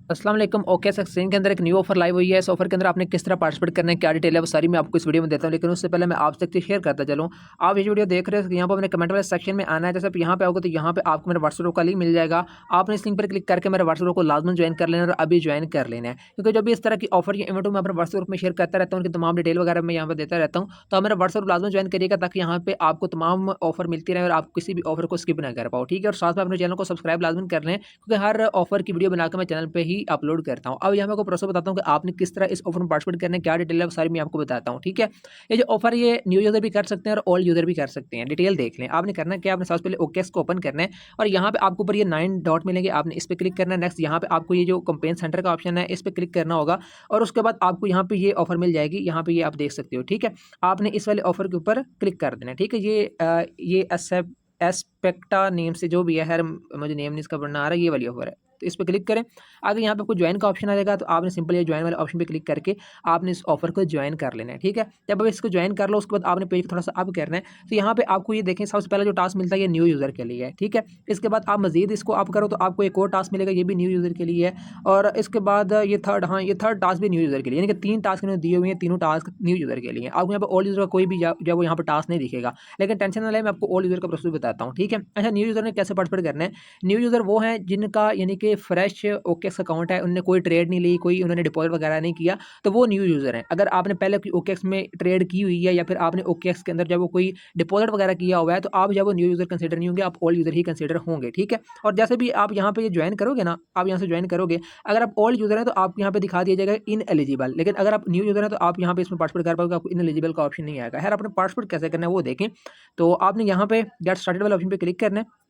अस्सलाम वालेकुम। OKX exchange के अंदर एक न्यू ऑफर लाइव हुई है। इस ऑफर के अंदर आपने किस तरह पार्टिसिपेट करना है, क्या डिटेल है, वो सारी मैं आपको इस वीडियो में देता हूं। लेकिन उससे पहले मैं आप तक शेयर करता चलूं। आप ये वीडियो देख रहे हो, यहाँ पर अपने कमेंट वाले सेक्शन में आना है। जैसे आप यहाँ पे आओगे तो यहाँ पे आपको मेरा व्हाट्सएप ग्रुप का लिंक मिल जाएगा। आपने इस लिंक पर क्लिक करके मेरे व्हाट्सएप ग्रुप को लाजमन ज्वाइन कर लेना और अभी ज्वाइन कर लेना है, क्योंकि जब भी इस तरह की ऑफर या इवेंट मैं अपने व्हाट्सएप ग्रुप में शेयर करता रहता हूँ, उनकी तमाम डिटेल वगैरह मैं यहाँ पर देता रहता हूँ। तो आप मेरा व्हाट्सएप लाजमन ज्वाइन करिएगा, ताकि यहाँ पे आपको तमाम ऑफर मिलती रहे और आप किसी भी ऑफर को स्किप ना कर पाओ। ठीक है, और साथ में अपने चैनल को सब्सक्राइब लाजमन कर लें, क्योंकि हर ऑफर की वीडियो बनाकर मैं चैनल पे ही अपलोड करता हूँ। अब यहाँ मैं आपको प्रोसेस बताता हूँ कि आपने किस तरह इस ऑफर में पार्टिसिपेट करने क्या डिटेल है, वो सारी मैं आपको बताता हूँ। ठीक है, ये जो ऑफर ये न्यू यूजर भी कर सकते हैं और ओल्ड यूजर भी कर सकते हैं। डिटेल देख लें। आपने करना क्या, आपने सबसे पहले ओकेएक्स को ओपन करना है और यहाँ पे आपको ऊपर ये 9 डॉट मिलेंगे, आपने इस पर क्लिक करना है। नेक्स्ट यहाँ पे आपको ये जो कंपेन सेंटर का ऑप्शन है, इस पर क्लिक करना होगा और उसके बाद आपको यहाँ पे ये ऑफर मिल जाएगी। यहाँ पे ये आप देख सकते हो। ठीक है, आपने इस वाले ऑफर के ऊपर क्लिक कर देना है। ठीक है, ये एस्पेक्टा नेम से जो भी है, खैर मुझे नेम नहीं इसका पढ़ना आ रहा है, ये वाली ऑफर है। तो इस पर क्लिक करें। आगे यहाँ पे आपको ज्वाइन का ऑप्शन आ जाएगा, तो आपने सिंपल ये ज्वाइन वाले ऑप्शन पे क्लिक करके आपने इस ऑफर को ज्वाइन कर लेना है। ठीक है, जब आप इसको ज्वाइन कर लो, उसके बाद आपने पेज थोड़ा सा अप करना है। तो यहाँ पे आपको ये देखें, सबसे पहले जो टास्क मिलता है ये न्यू यूज़र के लिए है। ठीक है, इसके बाद आप मजीद इसको अप करो तो आपको एक और टास्क मिलेगा, ये भी न्यू यूज़र के लिए है। और इसके बाद ये थर्ड टास्क भी न्यू यूज़र के लिए, यानी कि 3 टास्क इन्होंने दिए हुए हैं, तीनों टास्क न्यू यूज़र के लिए। आपको यहाँ पर ओल्ड यूज़र का कोई भी जब वो यहाँ पर टास्क नहीं दिखेगा, लेकिन टेंशन ना लें, मैं आपको ओल्ड यूज़र का प्रोसेस बताता हूँ। ठीक है, अच्छा, न्यू यूज़र ने कैसे पार्टिसिपेट करना है। न्यू यूज़र वो हैं जिनका यानी कि फ्रेश ओकेएक्स अकाउंट है, उन्होंने कोई ट्रेड नहीं ली, कोई उन्होंने डिपॉजिट वगैरह नहीं किया, तो वो न्यू यूज़र हैं। अगर आपने पहले कोई ओकेएक्स में ट्रेड की हुई है या फिर आपने ओकेएक्स के अंदर जब वो कोई डिपॉजिट वगैरह किया हुआ है, तो आप जब वो न्यू यूज़र कंसिडर नहीं होंगे, आप ओल्ड यूज़र ही कंसिडर होंगे। ठीक है, और जैसे भी आप यहाँ पे ये ज्वाइन करोगे ना, आप यहाँ से ज्वाइन करोगे, अगर आप ओल्ड यूज़र हैं तो आप यहाँ पे दिखा दिया जाएगा इन एलिजिबल, लेकिन अगर आप न्यू यूज़र हैं तो आप यहाँ पे इसमें पार्टिसिपेट कर पाओगे, आपको इन एलिजिबल का ऑप्शन नहीं आएगा। खैर, आपने पार्टिसिपेट कैसे करना है वो देखें। तो आपने यहाँ पे गेट स्टार्टेड वाले ऑप्शन पे क्लिक करना है।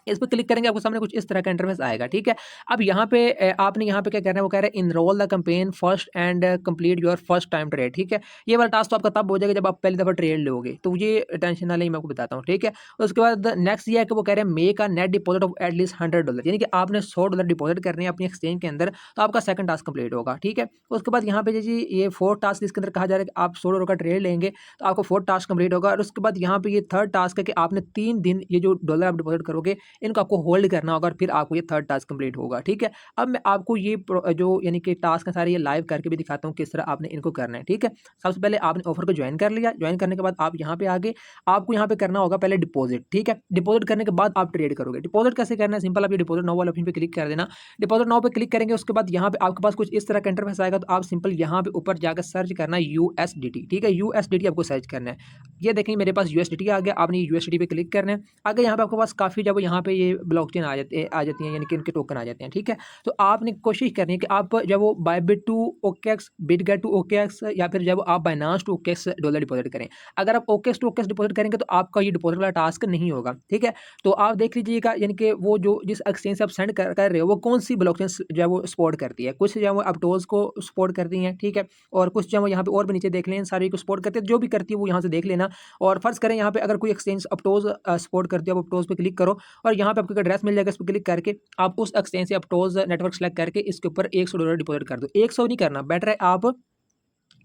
इस पर क्लिक करेंगे, आपको सामने कुछ इस तरह का इंटरफेस आएगा। ठीक है, अब यहाँ पे आपने यहाँ पे क्या करना है, वो कह रहा है enroll the campaign first and complete your first time trade. ठीक है, ये वाला टास्क तो आपका तब हो जाएगा जब आप पहली दफ़ा ट्रेड लोगे, तो ये टेंशन ना लें, मैं आपको बताता हूँ। ठीक है, उसके बाद नेक्स्ट ये है कि वो कह रहे हैं make a net deposit of at least $100, यानी कि आपने $100 डिपॉजिट करने हैं अपनी एक्सचेंज के अंदर, तो आपका सेकंड टास्क कंप्लीट होगा। ठीक है, उसके बाद यहाँ पे जी ये फोर्थ टास्क इसके अंदर कहा जा रहा है कि आप $100 का ट्रेड लेंगे तो आपको फोर्थ टास्क कंप्लीट होगा। और उसके बाद यहाँ पे ये थर्ड टास्क है कि आपने 3 दिन ये जो डॉलर आप डिपॉजिट करोगे, इनको आपको होल्ड करना होगा और फिर आपको ये थर्ड टास्क कंप्लीट होगा। ठीक है, अब मैं आपको ये जो यानी कि टास्क है सारे ये लाइव करके भी दिखाता हूँ किस तरह आपने इनको करना है। ठीक है, सबसे पहले आपने ऑफर को ज्वाइन कर लिया। ज्वाइन करने के बाद आप यहाँ पे आगे आपको यहाँ पे करना होगा पहले डिपॉजिट। ठीक है, डिपॉजिट करने के बाद आप ट्रेड करोगे। डिपॉजिट कैसे करना है, सिंपल, आप ये डिपॉजिट नाउ वाले ऑप्शन पे क्लिक कर देना। डिपॉजिट नाउ पे क्लिक करेंगे, उसके बाद यहाँ पे आपके पास कुछ इस तरह का इंटरफेस आएगा, तो आप सिंपल यहाँ पे ऊपर जाकर सर्च करना है यूएसडीटी। ठीक है, यूएसडीटी आपको सर्च करना है। ये देखें मेरे पास यूएसडीटी आ गया, आपने यूएसडीटी पे क्लिक करना है। आगे यहाँ पे आपके पास काफ़ी जब यहाँ पे ये ब्लॉकचेन आ जाती हैं, यानी कि इनके टोकन आ जाते हैं। ठीक है, तो आपने कोशिश करनी है कि आप जब वो Bybit to OKX, Bitget to OKX, या फिर जब आप Binance to OKX dollar deposit करें। अगर आप ओकेएक्स टू ओकेएक्स डिपॉजिट करेंगे तो आपका ये डिपॉजिट वाला टास्क नहीं होगा। ठीक है, तो आप देख लीजिएगा, यानी कि वो जो जिस एक्सचेंज से आप सेंड कर रहे हो, वो कौन सी ब्लॉकचेन जो है वो सपोर्ट करती है। कुछ जो है वो अपटोज को सपोर्ट करती हैं। ठीक है, और कुछ जो है वो यहाँ पे और भी नीचे देख लें, सारी को सपोर्ट करती है, जो भी करती है वो यहाँ से देख लेना। और फर्ज करें यहाँ पे अगर कोई एक्सचेंज अपटोज सपोर्ट करती है, आप अपटोज पे क्लिक करो और यहाँ पे आपको एक एड्रेस मिल जाएगा, इस पर क्लिक करके आप उस एक्सचेंज से अपटोज नेटवर्क सेलेक्ट करके इसके ऊपर $100 डिपॉजिट कर दो। 100 नहीं करना, बेटर है आप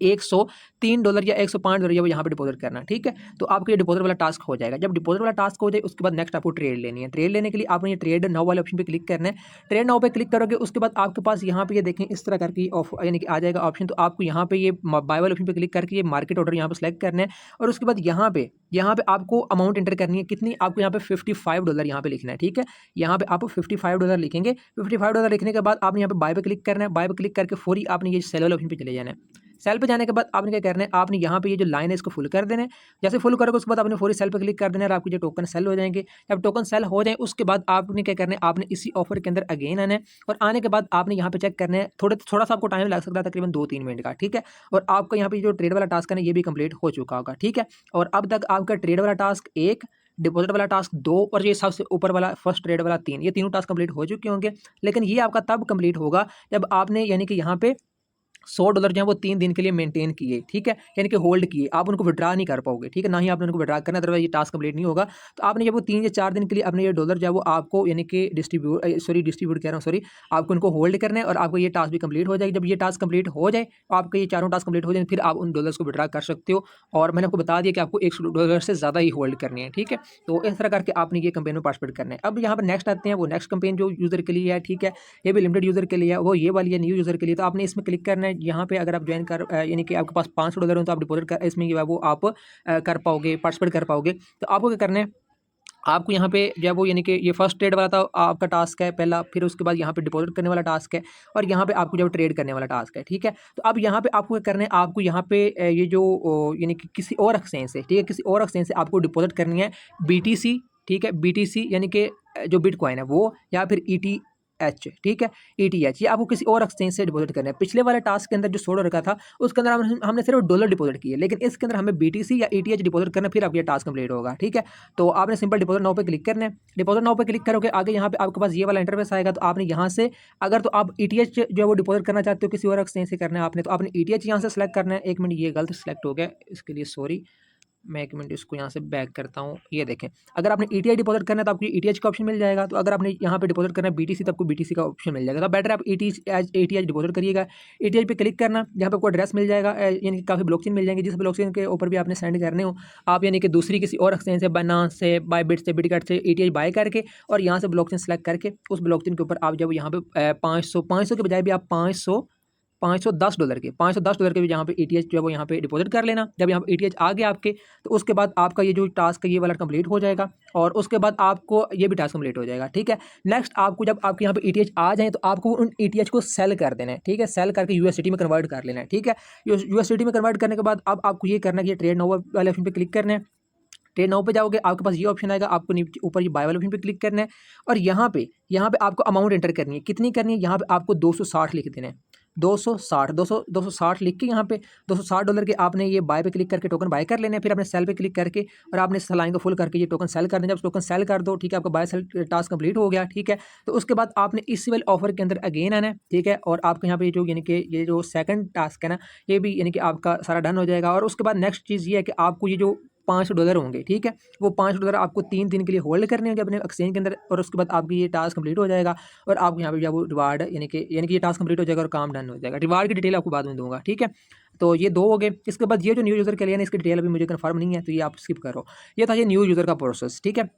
$103 या $105 या वो यहाँ पे डिपॉजिट करना। ठीक है, तो आपको ये डिपॉजिट वाला टास्क हो जाएगा। जब डिपॉजिट वाला टास्क हो जाए, उसके बाद नेक्स्ट आपको ट्रेड लेनी है। ट्रेड लेने के लिए आपने ये ट्रेड नाउ वाले ऑप्शन पे क्लिक करना है। ट्रेड नाउ पे क्लिक करोगे, उसके बाद आपके पास यहाँ पे ये देखें इस तरह करके ऑफर यानी कि आ जाएगा ऑप्शन, तो आपको यहाँ पे ये बाय वाले ऑप्शन पे क्लिक करके ये मार्केट ऑर्डर यहाँ पे सेलेक्ट करना है। और उसके बाद यहाँ पे आपको अमाउंट एंटर करनी है, कितनी, आपको यहाँ पे $55 यहाँ पे लिखना है। ठीक है, यहाँ पे आप $55 लिखेंगे। $55 लिखने के बाद आपने यहाँ पे बाय पे क्लिक करना है। बाय पे क्लिक करके फौरी आपने ये सेल वाले ऑप्शन पे चले जाना है। सेल पे जाने के बाद आपने क्या करना है, आपने यहाँ पे ये जो लाइन है इसको फुल कर देना है। जैसे फुल करोगे उसके बाद आपने फौरी सेल पे क्लिक कर देना है और आपके जो टोकन सेल हो जाएंगे। जब टोकन सेल हो जाए उसके बाद आपने क्या करना है, आपने इसी ऑफर के अंदर अगेन आना है और आने के बाद आपने यहाँ पे चेक करना है, थोड़ा सा आपको टाइम लग सकता है, तकरीबन 2-3 मिनट का। ठीक है, और आपका यहाँ पे जो ट्रेड वाला टास्क है ना, ये भी कंप्लीट हो चुका होगा। ठीक है, और अब तक आपका ट्रेड वाला टास्क 1, डिपॉजिट वाला टास्क 2 और ये सबसे ऊपर वाला फर्स्ट ट्रेड वाला 3, ये तीनों टास्क कंप्लीट हो चुके होंगे। लेकिन ये आपका तब कंप्लीट होगा जब आपने यानी कि यहाँ पे $100 जो है वो 3 दिन के लिए मेंटेन किए, ठीक है, यानी कि होल्ड किए, आप उनको विड्रा नहीं कर पाओगे, ठीक है, ना ही आपने उनको विड्रा करना, अदरवाइज ये टास्क कंप्लीट नहीं होगा। तो आपने जब वो 3 या 4 दिन के लिए अपने ये डॉलर जो है वो आपको यानी कि डिस्ट्रीब्यूट कह रहा हूँ, सॉरी, आपको उनको होल्ड करना है और आपको ये टास्क भी कंप्लीट हो जाएगी। जब ये टास्क कंप्लीट हो जाए, तो आपके ये चारों टास्क कंप्लीट हो जाए, फिर आप उन डॉलर्स को विड्रा कर सकते हो। और मैंने आपको बता दिया कि आपको $100 से ज़्यादा ही होल्ड करनी है, ठीक है। तो इस तरह करके आपने ये कैंपेन में पार्टिसिपेट करना है। अब यहाँ पर नेक्स्ट आते हैं, वो नेक्स्ट कैंपेन जो यूज़र के लिए है, ठीक है, ये भी लिमिटेड यूज़र के लिए है, वो ये वाली है न्यू यूज़र के लिए। तो आपने इसमें क्लिक करना है। यहाँ पे अगर आप ज्वाइन कर यानी कि आपके पास $500 हो तो आप डिपॉजिट कर इसमें वो आप कर पाओगे, पार्टिसिपेट कर पाओगे। तो आपको क्या करना है, आपको यहाँ पे जब वो यानी कि ये फर्स्ट ट्रेड वाला था आपका टास्क है पहला, फिर उसके बाद यहाँ पे डिपॉजिट करने वाला टास्क है, और यहाँ पे आपको जब ट्रेड करने वाला टास्क है, ठीक है। तो अब यहाँ पे आपको क्या करना है, आपको यहाँ पे ये जो यानी कि किसी और एक्सचेंज से, ठीक है, किसी और एक्सचेंज से आपको डिपॉजिट करनी है BTC, ठीक है, BTC यानी कि जो बिटकॉइन है वो, या फिर ETH, ठीक है, ETH, ये आपको किसी और एक्सचेंज से डिपॉजिट करना है। पिछले वाले टास्क के अंदर जो $100 का था उसके अंदर हमने सिर्फ डॉलर डिपॉजिट किए, लेकिन इसके अंदर हमें BTC या ETH डिपॉजिट करना, फिर आपका ये टास्क कंप्लीट होगा, ठीक है। तो आपने सिंपल डिपॉजिट नाउ पे क्लिक करना है। डिपॉजिट नाउ पे क्लिक करोगे, आगे यहाँ पे आपके पास ये वाला इंटरफेस आएगा। तो आपने यहाँ से अगर तो आप ETH जो है वो डिपॉजिट करना चाहते हो किसी और एक्सचेंज से करना है आपने, तो आपने ETH यहाँ से सेलेक्ट करना है। एक मिनट, ये गलत सेलेक्ट हो गया, इसके लिए सॉरी, मैं एक मिनट इसको यहाँ से बैक करता हूँ। ये देखें, अगर आपने ETH डिपॉजिट करना है तो आपको ETH का ऑप्शन मिल जाएगा। तो अगर आपने यहाँ पे डिपॉजिट करना है BTC तो आपको BTC का ऑप्शन मिल जाएगा। तो बेटर आप ETH डिपॉजिट करिएगा। ETH पे क्लिक करना, जहाँ पे आपको एड्रेस मिल जाएगा, यानी कि काफ़ी ब्लॉकचेन मिल जाएंगे, जिस ब्लॉकचेन के ऊपर भी आपने सेंड करने हो आप, यानी कि दूसरी किसी और एक्सचेंज से, बाइनेंस से, बायबिट से, बिटकॉइन से ETH बाय करके और यहाँ से ब्लॉकचेन सेलेक्ट करके उस ब्लॉकचेन के ऊपर आप जब यहाँ पे 500 के बजाय भी आप $510 के भी यहाँ पे ETH जो है वो यहाँ पे डिपॉजिट कर लेना। जब यहाँ पे ETH आ गया आपके, तो उसके बाद आपका ये जो टास्क है ये वाला कंप्लीट हो जाएगा, और उसके बाद आपको ये भी टास्क कंप्लीट हो जाएगा, ठीक है। नेक्स्ट आपको जब आपके यहाँ पे ETH आ जाए तो आपको उन ETH को सेल कर देना है, ठीक है, सेल करके USDT में कन्वर्ट कर लेना है, ठीक है। USDT में कन्वर्ट करने के बाद अब आपको ये करना है कि ट्रेड नाउ वाले ऑप्शन पे क्लिक करना है। ट्रेड नाउ पे जाओगे, आपके पास ये ऑप्शन आएगा, आपको नीचे ऊपर ये बाय वाले ऑप्शन पे क्लिक करना है, और यहाँ पे आपको अमाउंट एंटर करनी है। कितनी करनी है, यहाँ पे आपको 260 लिख देना है। 260 लिख के यहाँ पे $260 के आपने ये बाय पे क्लिक करके टोकन बाय कर लेने हैं। फिर आपने सेल पे क्लिक करके और आपने इस लाइन को फुल करके ये टोकन सेल कर देना। जब टोकन सेल कर दो, ठीक है, आपका बाय सेल टास्क कंप्लीट हो गया, ठीक है। तो उसके बाद आपने इसी वाले ऑफर के अंदर अगेन आना है, ठीक है, और आपके यहाँ पे जो यानी कि ये जो सेकंड टास्क है ना, ये भी यानी कि आपका सारा डन हो जाएगा। और उसके बाद नेक्स्ट चीज़ ये है कि आपको ये जो $500 होंगे, ठीक है, वो $500 आपको 3 दिन के लिए होल्ड करने होंगे अपने एक्सचेंज के अंदर, और उसके बाद आपकी ये टास्क कंप्लीट हो जाएगा और आपको यहाँ पे जो वो रिवार्ड यानी कि ये टास्क कंप्लीट हो जाएगा और काम डन हो जाएगा। रिवार्ड की डिटेल आपको बाद में दूंगा, ठीक है। तो ये 2 हो गए। इसके बाद ये जो न्यू यूज़र के लिए ना, इसकी डिटेल अभी मुझे कन्फर्म नहीं है, तो ये आप स्किप करो। ये था ये न्यू यूज़र का प्रोसेस, ठीक है।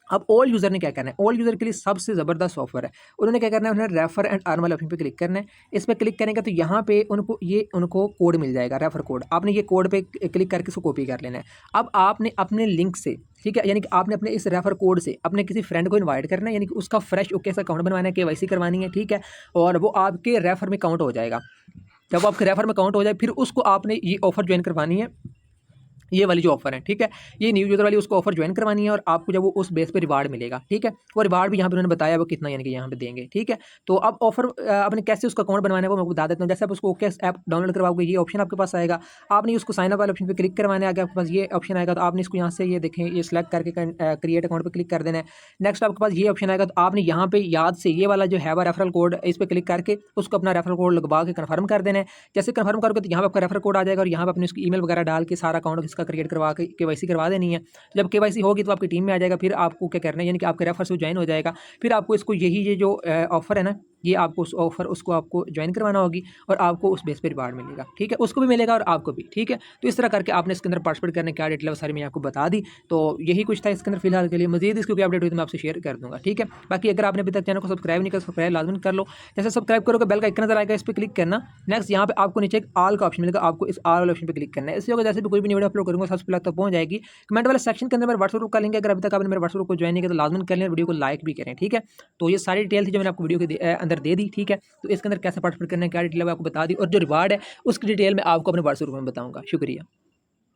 अब ओल्ड यूज़र ने क्या करना है, ओल्ड यूज़र के लिए सबसे ज़बरदस्त ऑफर है। उन्होंने क्या करना है, उन्होंने रेफर एंड अर्न वाले ऑप्शन पे क्लिक करना है। इस पर क्लिक करेंगे तो यहाँ पे उनको कोड मिल जाएगा, रेफर कोड। आपने ये कोड पे क्लिक करके इसको कॉपी कर लेना है। अब आपने अपने लिंक से, ठीक है, यानी कि आपने अपने इस रेफर कोड से अपने किसी फ्रेंड को इन्वाइट करना है, यानी कि उसका फ्रेश ओके सा अकाउंट बनवाना है, KYC करवानी है, ठीक है, और वो आपके रेफर में काउंट हो जाएगा। जब आपके रेफर में काउंट हो जाए, फिर उसको आपने ये ऑफर ज्वाइन करवानी है, ये वाली जो ऑफर है, ठीक है, ये न्यू यूज़र वाली, उसको ऑफर ज्वाइन करवानी है और आपको जब वो उस बेस पे रिवार्ड मिलेगा, ठीक है। वो रिवार्ड भी यहाँ पे उन्होंने बताया वो कितना यानी कि यहाँ पे देंगे, ठीक है। तो अब ऑफर आपने कैसे उसका अकाउंट बनवाना है वो मैं बता देता हूँ। जैसे आप उसको ओके ऐप डाउनलोड करवाओगे, ये ऑप्शन आपके पास आएगा, आपने उसको साइन अप वाले ऑप्शन पे क्लिक करवाना है। आगे आपके पास ये ऑप्शन आएगा, तो आपने इसको यहाँ से ये देखें, ये सिलेक्ट करके क्रिएट अकाउंट पर क्लिक कर देना है। नेक्स्ट आपके पास ये ऑप्शन आएगा, तो आपने यहाँ पे याद से ये वाला जो है रेफरल कोड, इस पर क्लिक करके उसको अपना रेफरल कोड लगवा के कन्फर्म कर देना है। जैसे कन्फर्म करोगे तो यहाँ पर आपका रेफर कोड आ जाएगा, और यहाँ पर अपने उसकी ईमेल वगैरह डाल के सारा अकाउंट इसका क्रिएट करवा के KYC करवा देनी है। जब KYC होगी तो आपकी टीम में आ जाएगा। फिर आपको क्या करना है, यानी कि आपके रेफर से ज्वाइन हो जाएगा। फिर आपको इसको ये जो ऑफर है ना, ये आपको उस ऑफर उसको आपको ज्वाइन करवाना होगी और आपको उस बेस पे रिवार्ड मिलेगा, ठीक है, उसको भी मिलेगा और आपको भी, ठीक है। तो इस तरह करके आपने इसके अंदर पार्टिसिपेट करने क्या डिटेल सारी मैं आपको बता दी। तो यही कुछ था इसके अंदर फिलहाल के लिए। मजीद इसकी अपडेट हुई तो मैं आपसे शेयर कर दूंगा, ठीक है। बाकी अगर आपने अभी तक चैनल को सब्सक्राइब नहीं कर, सब्सक्राइब लाजमी कर लो। जैसे सब्सक्राइब करोगे बेल का आइकन नजर आएगा, इस पर क्लिक करना। नेक्स्ट यहाँ पे आपको नीचे एक ऑल का ऑप्शन मिलेगा, आपको इस ऑल वाले ऑप्शन पर क्लिक करना है। इससे जैसे भी कोई भी वीडियो अपलोड करूँगा सबसे पहले तक पहुंच जाएगी। कमेंट वाले सेक्शन के अंदर मेरे व्हाट्सएप का लिंक है, अगर अभी तक आपने मेरे व्हाट्सएप को ज्वाइन नहीं किया तो लाजमी कर लें, वीडियो को लाइक भी करें, ठीक है। तो ये सारी डिटेल थी जो मैंने आपको वीडियो के अंदर दे दी, ठीक है। तो इसके अंदर कैसे पार्टिसिपेट करना है, क्या डिटेल है आपको बता दी, और जो रिवार्ड है उसकी डिटेल मैं आपको अपने व्हाट्सएप में बताऊंगा। शुक्रिया।